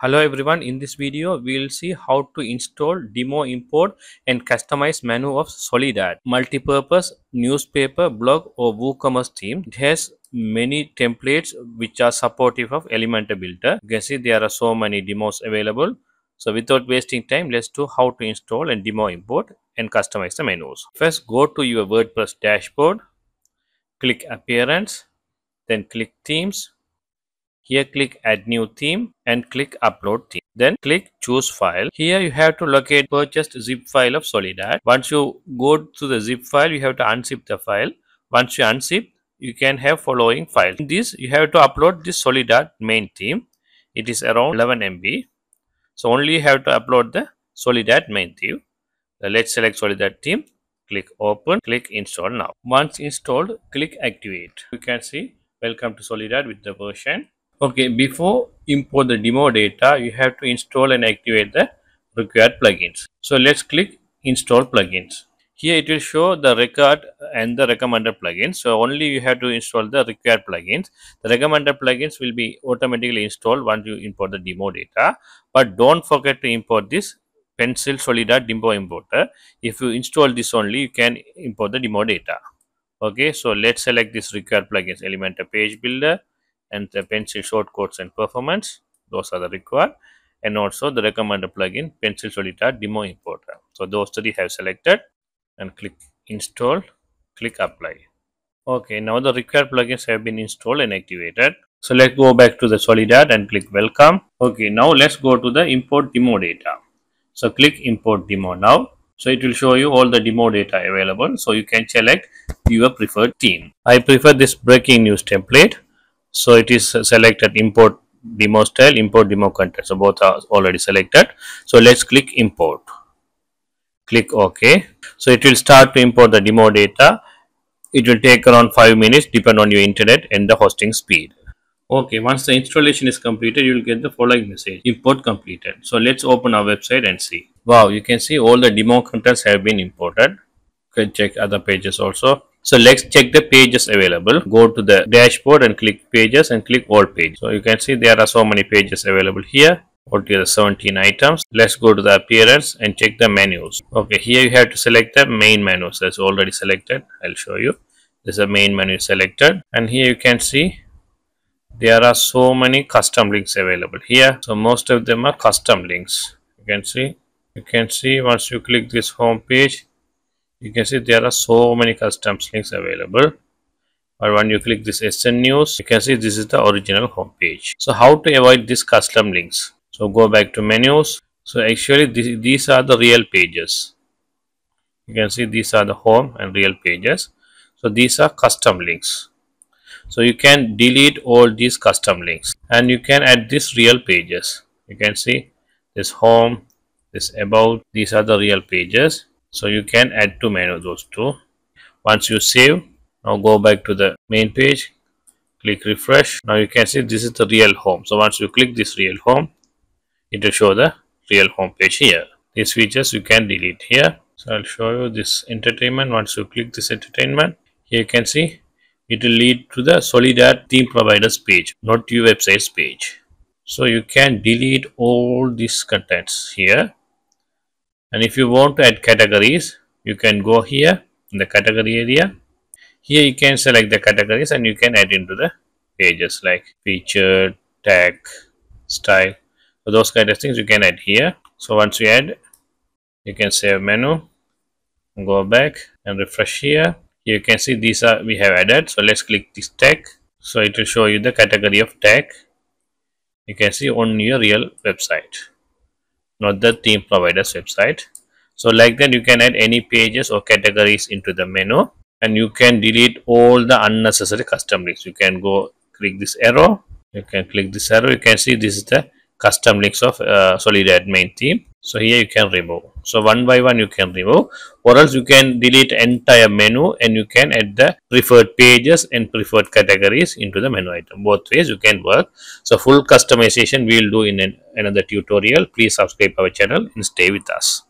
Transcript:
Hello everyone, in this video we will see how to install, demo, import and customize menu of Soledad Multipurpose Newspaper, Blog or WooCommerce theme. It has many templates which are supportive of Elementor Builder. You can see there are so many demos available. So without wasting time, let's do how to install and demo, import and customize the menus. First, go to your WordPress dashboard, click Appearance, then click Themes. Here click add new theme and click upload theme. Then click choose file. Here you have to locate purchased zip file of Soledad. Once you go to the zip file, you have to unzip the file. Once you unzip, you can have following files. In this, you have to upload this Soledad main theme. It is around 11 MB. So only you have to upload the Soledad main theme. Let's select Soledad theme. Click open. Click install now. Once installed, click activate. You can see welcome to Soledad with the version. Okay, before import the demo data, you have to install and activate the required plugins. So let's click install plugins. Here it will show the record and the recommended plugins. So only you have to install the required plugins. The recommended plugins will be automatically installed once you import the demo data. But don't forget to import this Pencil Soledad demo importer. If you install this only, you can import the demo data. Okay, so let's select this required plugins, Elementor Page Builder and the Pencil Shortcuts and Performance. Those are the required, and also the recommended plugin Pencil Soledad Demo Importer. So those three have selected and click install, click apply. Okay, now the required plugins have been installed and activated. So let's go back to the Soledad and click welcome. Okay, now let's go to the import demo data. So click import demo now. So it will show you all the demo data available. So you can select your preferred theme. I prefer this breaking news template. So it is selected import demo style, import demo content. So both are already selected. So let's click import. Click OK. So it will start to import the demo data. It will take around 5 minutes depend on your internet and the hosting speed. Okay, once the installation is completed, you will get the following message: import completed. So let's open our website and see. Wow, you can see all the demo contents have been imported. You can check other pages also. So let's check the pages available. Go to the dashboard and click pages and click all pages. So you can see there are so many pages available here. Altogether 17 items. Let's go to the appearance and check the menus. Okay, here you have to select the main menus. That's already selected. I'll show you. This is the main menu selected, and here you can see there are so many custom links available here. So most of them are custom links. You can see once you click this home page, you can see there are so many custom links available. Or when you click this SN News, you can see this is the original home page. So how to avoid these custom links? So go back to menus. So actually these are the real pages. You can see these are the home and real pages. So these are custom links. So you can delete all these custom links and you can add these real pages. You can see this home, this about, these are the real pages. So you can add to menu those two. Once you save, now go back to the main page, click refresh. Now you can see this is the real home. So once you click this real home, it will show the real home page here. These features you can delete here. So I'll show you this entertainment. Once you click this entertainment, here you can see it will lead to the Soledad theme providers page, not your website's page. So you can delete all these contents here. And if you want to add categories, you can go here in the category area. Here you can select the categories and you can add into the pages like featured, tag, style. So those kind of things you can add here. So once you add, you can save menu, go back and refresh here. Here you can see these are we have added. So let's click this tag. So it will show you the category of tag. You can see on your real website, not the theme provider's website. So like that you can add any pages or categories into the menu, and you can delete all the unnecessary custom links. You can go click this arrow. You can click this arrow. You can see this is the custom links of Soledad main theme. So here you can remove. So one by one you can remove, or else you can delete entire menu and you can add the preferred pages and preferred categories into the menu item. Both ways you can work. So full customization we will do in another tutorial. Please subscribe our channel and stay with us.